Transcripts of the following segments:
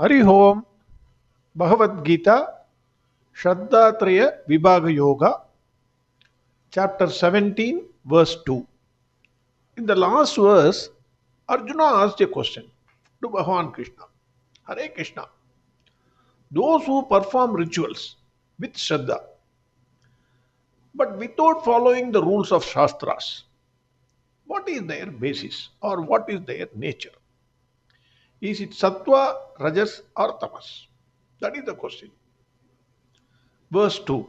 Hari Om, Bhagavad Gita, Sraddha Traya Vibhaga Yoga, chapter 17, verse 2. In the last verse, Arjuna asked a question to Bhagwan Krishna. Hare Krishna, those who perform rituals with Shraddha, but without following the rules of Shastras, what is their basis or what is their nature? Is it Sattva, Rajas or Tamas? That is the question. Verse 2.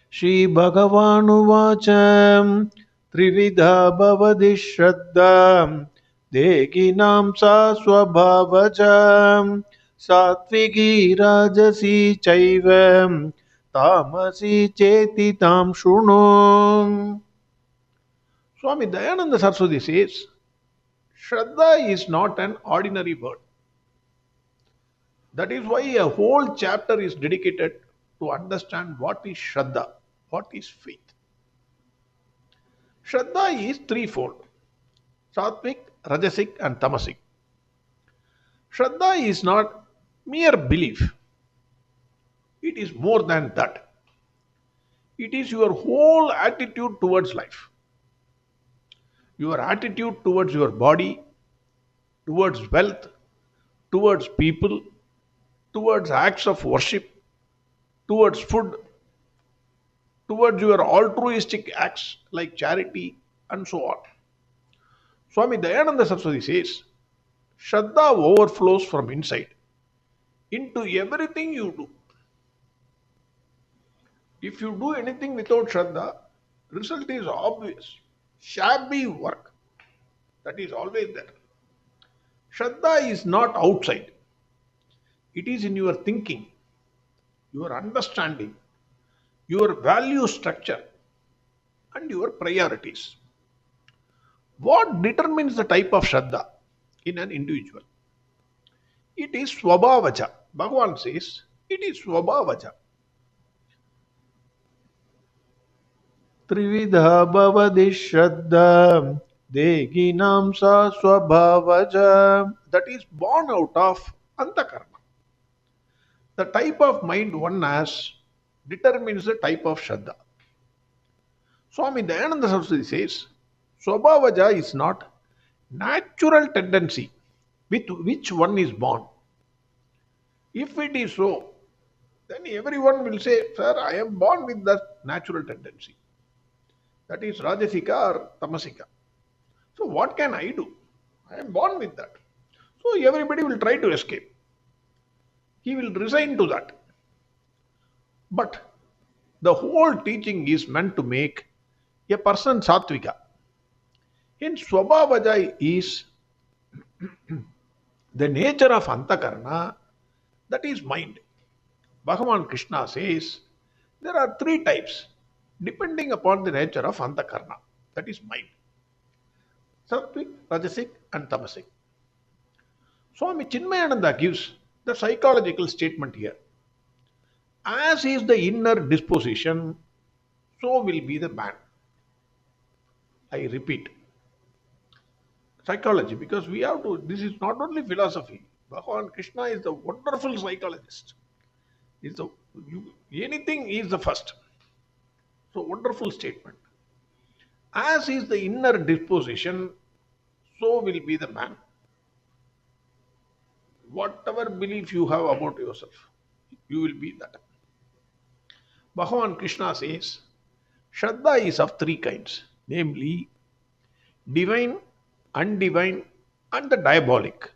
Shri Bhagavanuvacha Trividha Bhavadi Shraddha Deginam Sa Swabhavaja Satvigi Rajasi Chaiva Tamasi Cheti Tam Shunu. Swami Dayananda Saraswati says, Shraddha is not an ordinary word. That is why a whole chapter is dedicated to understand what is Shraddha, what is faith. Shraddha is threefold: Sattvic, Rajasic and Tamasic. Shraddha is not mere belief. It is more than that. It is your whole attitude towards life. Your attitude towards your body, towards wealth, towards people, towards acts of worship, towards food, towards your altruistic acts like charity and so on. Swami Dayananda Saraswati says, Shraddha overflows from inside into everything you do. If you do anything without Shraddha, result is obvious. Shabby work. That is always there. Shraddha is not outside. It is in your thinking, your understanding, your value structure, and your priorities. What determines the type of Shraddha in an individual? It is Swabhavaja. Bhagavan says it is Swabhavaja. Trividha Bhavadi Shraddha Deginam Sa Swabhavaja. That is born out of Antakarna. The type of mind one has determines the type of Shraddha. Swami Dayananda Saraswati says, Swabhavaja is not natural tendency with which one is born. If it is so, then everyone will say, Sir, I am born with that natural tendency. That is Rajasika or Tamasika. So what can I do? I am born with that. So everybody will try to escape. He will resign to that. But the whole teaching is meant to make a person sattvika. Hence, Swabhavaja is the nature of Antakarna, that is mind. Bhagwan Krishna says there are three types depending upon the nature of Antakarna, that is mind: Sattvic, Rajasic and Tamasic. Swami Chinmayananda gives the psychological statement here. As is the inner disposition, so will be the man. I repeat, psychology, because we have to, this is not only philosophy. Bhagwan Krishna is the wonderful psychologist. Anything is the first. So, wonderful statement. As is the inner disposition, so will be the man. Whatever belief you have about yourself, you will be that. Bhagwan Krishna says, Shraddha is of three kinds, namely divine, undivine, and the diabolic.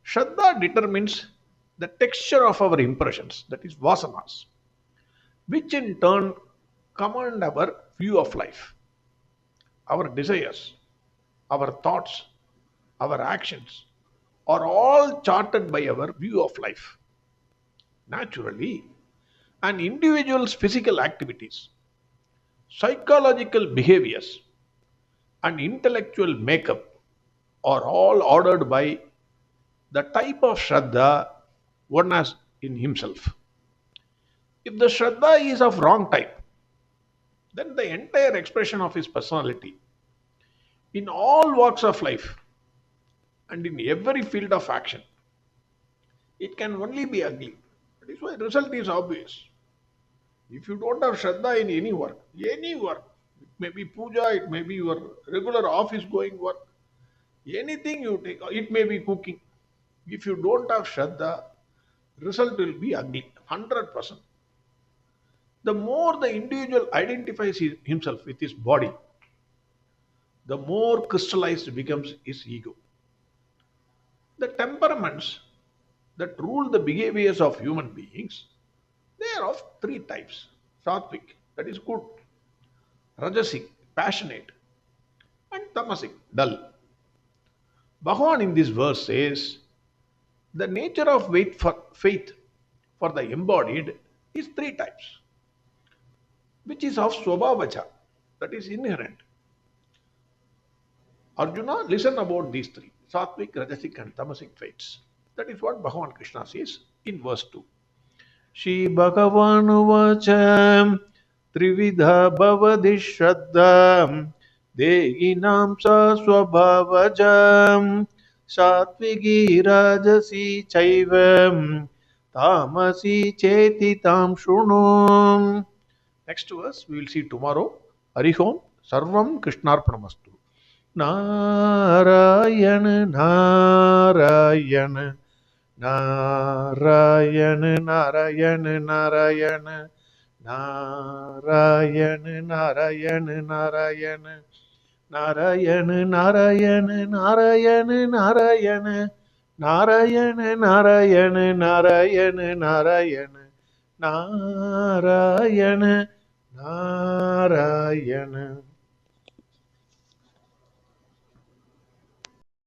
Shraddha determines the texture of our impressions, that is vasanas, which in turn command our view of life. Our desires, our thoughts, our actions are all charted by our view of life. Naturally, an individual's physical activities, psychological behaviors, and intellectual makeup are all ordered by the type of Shraddha one has in himself. If the Shraddha is of wrong type, then the entire expression of his personality in all walks of life and in every field of action It can only be ugly. That is why result is obvious. If you don't have Shraddha in any work, it may be puja, it may be your regular office going work, anything you take, it may be cooking. If you don't have Shraddha, result will be ugly, 100%. The more the individual identifies himself with his body, the more crystallized becomes his ego. The temperaments that rule the behaviors of human beings, they are of three types. Sattvic, that is good; Rajasic, passionate; and Tamasic, dull. Bhagavan in this verse says the nature of faith for the embodied is three types, which is of Swabhavacha, that is inherent. Arjuna, listen about these three: Sattvic, Rajasic, and Tamasic faiths. That is what Bhagavan Krishna says in verse 2. Shri Bhagavan Vacha Trividha Bhavadi Shraddha Dehinam Sa Swabhavajam Satvigi Rajasi Chaivam Tamasi Cheti Tam Shunum. Next verse we will see tomorrow. Harihom Sarvam Krishnarpanamastu. Narayan Narayan Narayan Narayan Narayan Narayan Narayan Narayan Narayan Narayan Narayan Narayan Narayan Narayan Narayan Narayan Narayan Narayan